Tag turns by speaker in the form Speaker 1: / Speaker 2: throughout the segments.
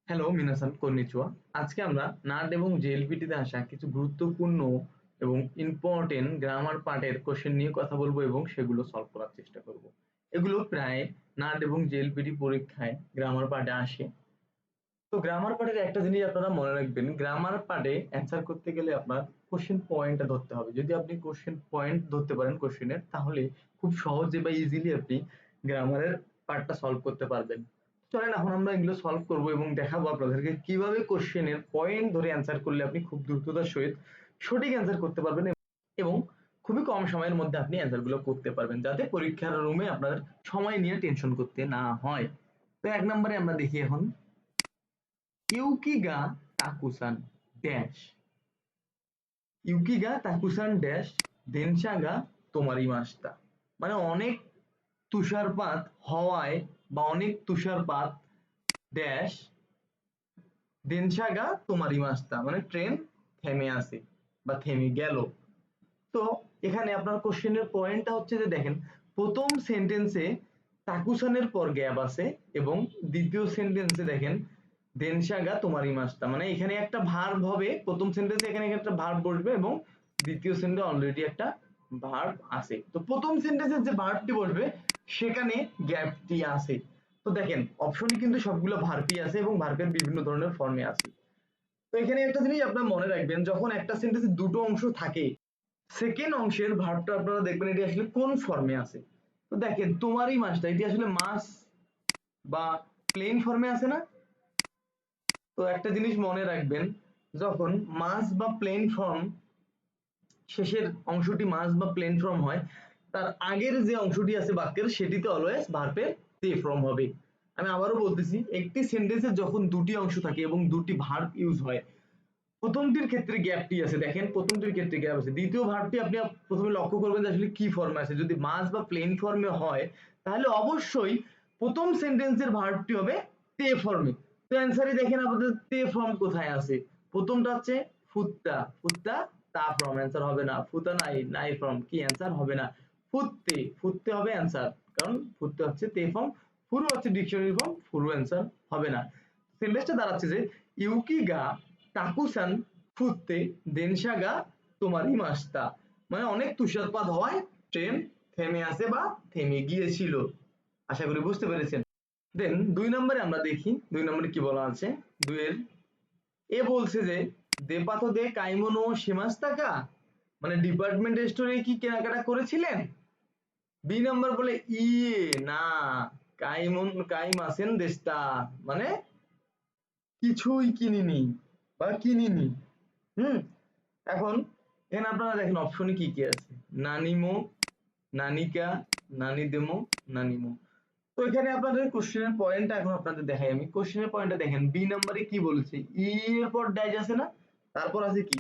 Speaker 1: Hello মিনাসান konnichiwa. আজকে আমরা nut এবং জেএলপিটি তে আসা কিছু গুরুত্বপূর্ণ এবং ইম্পর্টেন্ট গ্রামার পার্টের কোশ্চেন নিয়ে কথা বলবো এবং সেগুলো সলভ করার চেষ্টা করব। এগুলো প্রায় নাট এবং জেএলপিটি পরীক্ষায় গ্রামার পার্টে আসে। তো গ্রামার পার্টের একটা জিনিস আপনারা মনে রাখবেন, গ্রামার পার্টে অ্যান্সার করতে গেলে আপনার কোশ্চেন পয়েন্টটা ধরতে হবে। যদি আপনি কোশ্চেন পয়েন্ট ধরতে পারেন কোশ্চেনের, তাহলে খুব সহজে বা ইজিলি আপনি গ্রামারের পার্টটা সলভ করতে পারবেন। চলেন এখন আমরা এগুলো সলভ করব এবং দেখাবো আপনাদেরকে কিভাবে কোশ্চেনের পয়েন্ট ধরে অ্যান্সার করলে আপনি খুব দ্রুততার সহিত সঠিক অ্যান্সার করতে পারবেন এবং খুবই কম সময়ের মধ্যে আপনি অ্যান্সার গুলো করতে পারবেন, যাতে পরীক্ষার রুমে আপনার সময় নিয়ে টেনশন করতে না হয়। তো এক নম্বরে আমরা দেখি এখন ইউকিগা তাকুসান ড্যাশ, ইউকিগা তাকুসান ড্যাশ দেনশাগা তোমারিমাস্তা। মানে অনেক তুষারপাত হওয়ায় বা অনেক তুষারপাত ড্যাশ দেনশাগা তোমারিমাস্তা, মানে ট্রেন থেমে আসে বা থেমে গেল। তো এখানে আপনার কোশ্চেনের পয়েন্টটা হচ্ছে যে দেখেন, প্রথম সেন্টেন্সে তাকুসানের পর গ্যাপ আছে এবং দ্বিতীয় সেন্টেন্সে দেখেন দেনশাগা তোমারি মাস্তা, মানে এখানে একটা ভার্ব হবে। প্রথম সেন্টেন্সে এখানে একটা ভার্ব বসবে এবং দ্বিতীয় সেন্টেন্সে অলরেডি একটা ভার্ব আছে। তো প্রথম সেন্টেন্সে যে ভার্বটি বসবে সেখানে গ্যাপটি আছে। তো দেখেন অপশনে কিন্তু সবগুলো ভার্বই আছে এবং ভার্বের বিভিন্ন ধরনের ফর্মে আছে। তো এখানে একটা জিনিস আপনারা মনে রাখবেন, যখন একটা সেন্টেন্সে দুটো অংশ থাকে, সেকেন্ড অংশের ভার্বটা আপনারা দেখবেন এটি আসলে কোন ফর্মে আছে। তো দেখেন তোমারই মাসটা, এটি আসলে মাস বা প্লেন ফর্মে আছে না? তো একটা জিনিস মনে রাখবেন, যখন মাস বা প্লেন ফর্ম শেষের অংশটি মাস বা প্লেন ফর্ম হয়, তার আগের যে অংশটি আছে বাক্যের সেটিতে অলওয়েজ ভার্বের তে ফর্ম হবে। আমি আবারও বলতেছি, একটি সেন্টেন্সে যখন দুটি অংশ থাকে এবং দুটি ভার্ব ইউজ হয়, প্রথমটির ক্ষেত্রে গ্যাপটি আছে, দেখেন প্রথমটির ক্ষেত্রে গ্যাপ আছে। দ্বিতীয় ভার্বটি আপনি প্রথমে লক্ষ্য করবেন যে আসলে কি ফর্মে আছে। যদি মাস বা প্লেন ফর্মে হয় তাহলে অবশ্যই প্রথম সেন্টেন্সের ভার্বটি হবে তে ফর্মে। তো অ্যান্সারে দেখেন আপনাদের তে ফর্ম কোথায় আছে। প্রথমটা হচ্ছে ফুত্তা, ফুত্তা তা ফর্ম, অ্যান্সার হবে না। ফুতা নাই, নাই ফর্ম, কি অ্যান্সার হবে না। ফুত্তে, ফুত্তে হবে অ্যান্সার, কারণ ফুত্তে হচ্ছে তে ফর্ম। ফুরু হচ্ছে ডিকশনারি ফর্ম, ফুরু অ্যান্সার হবে না। সেন্টেন্সটা দাঁড়াচ্ছে যে ইউকিগা তাকুসান ফুত্তে দেনশাগা তোমারি মাস্তা, মানে অনেক তুষারপাত হওয়ায় ট্রেন থেমে আসে বা থেমে গিয়েছিল। আশা করি বুঝতে পেরেছেন। দেন দুই নম্বরে আমরা দেখি, দুই নম্বরে কি বলা আছে। দুইয়ের এ বলছে যে দেপাতো দে কাইমোনো শিমাস্তাকা, মানে ডিপার্টমেন্ট স্টোরে কি কেনাকাটা করেছিলেন। বি নাম্বার বলে ইয়ে না, কাইমন কাইমাসেন দেস্তা, মানে কিছুই কিনিনি বা কিনিনি। হুম, এখন এখানে আপনারা দেখেন অপশনে কি কি আছে, নানিমো, নানিকা, নানি দেমো, নানিমো। তো এখানে আপনাদের কোশ্চেনের পয়েন্টটা এখন আপনাদের দেখাই আমি। কোশ্চেনের পয়েন্টটা দেখেন, বি নাম্বারে কি বলেছে, ই এর পর ড্যাশ আছে না, তারপর আছে কি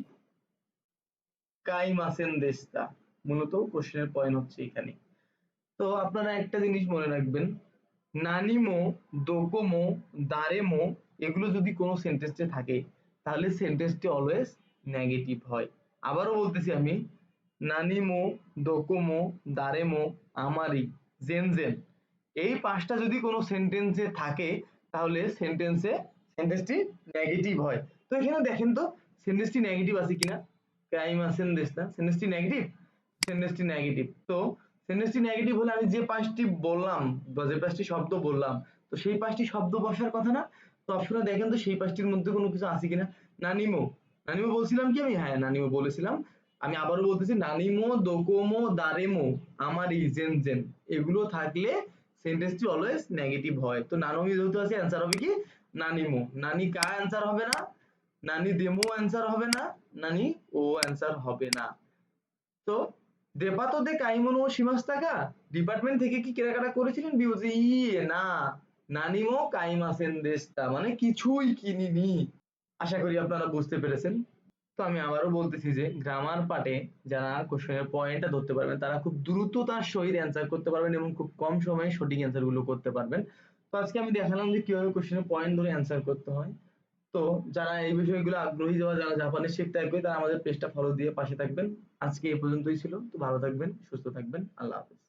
Speaker 1: কাইমাসেন দেস্তা। মূলত কোশ্চেনের পয়েন্ট হচ্ছে এখানে। তো আপনারা একটা জিনিস মনে রাখবেন, নানিমো, দোকোমো, দারেমো, এগুলো যদি কোনো সেন্টেন্সে থাকে তাহলে সেন্টেন্সটি অলওয়েজ নেগেটিভ হয়। আবারও বলতেছি আমি, নানিমো, দোকোমো, দারেমো, আমারি, জেনজেন, এই পাঁচটা যদি কোনো সেন্টেন্সে থাকে তাহলে সেন্টেন্সটি নেগেটিভ হয়। তো এখানে দেখেন তো সেন্টেন্সটি নেগেটিভ আছে কিনা। ক্রাইম আছেন দেশটা, সেন্টেন্সটি নেগেটিভ, সেন্টেন্সটি নেগেটিভ। তো সেন্টেন্সটি নেগেটিভ হলে আমি যে পাঁচটি বললাম বা যে পাঁচটি শব্দ বললাম, তো সেই পাঁচটি শব্দ বসার কথা না। তো অপশনে দেখেন তো সেই পাঁচটির মধ্যে কোনো কিছু আছে কিনা। নানিমো, নানিমো বলছিলাম কি আমি, হ্যাঁ নানিমো বলেছিলাম। আমি আবারও বলতেছি, নানিমো, দোকোমো, দারেমো, আমারি, জেনজেন, এগুলো থাকলে সেন্টেন্সটি অলওয়েজ নেগেটিভ হয়। তো নানমি যেহেতু আছে, অ্যান্সার হবে কি নানিমো। নানি কা অ্যান্সার হবে না, নানি দেমো অ্যান্সার হবে না, নানি ও অ্যান্সার হবে না। তো দেপাতো দে কাইমোনো শিমাস্তাকা, ডিপার্টমেন্ট থেকে কি কেনাকাটা করেছিলেন। বিউজি ইয়ে না, নানিমো কাইমাসেন দেশটা, মানে কিছুই কিনিনি। আশা করি আপনারা বুঝতে পেরেছেন। তো আমি আবারও বলতেছি যে গ্রামার পার্টে যারা কোশ্চেনের পয়েন্টটা ধরতে পারবেন তারা খুব দ্রুততার সহিত অ্যান্সার করতে পারবেন এবং খুব কম সময়ে সঠিক অ্যান্সার গুলো করতে পারবেন। তো আজকে আমি দেখালাম যে কিভাবে কোশ্চেনের পয়েন্ট ধরে অ্যান্সার করতে হয়। তো যারা এই বিষয়গুলো আগ্রহী বা যারা জাপানি শিখতে আগ্রহী তারা আমাদের পেজটা ফলো দিয়ে পাশে থাকবেন। আজকে এই পর্যন্তই ছিল। তো ভালো থাকবেন, সুস্থ থাকবেন, আল্লাহ হাফেজ।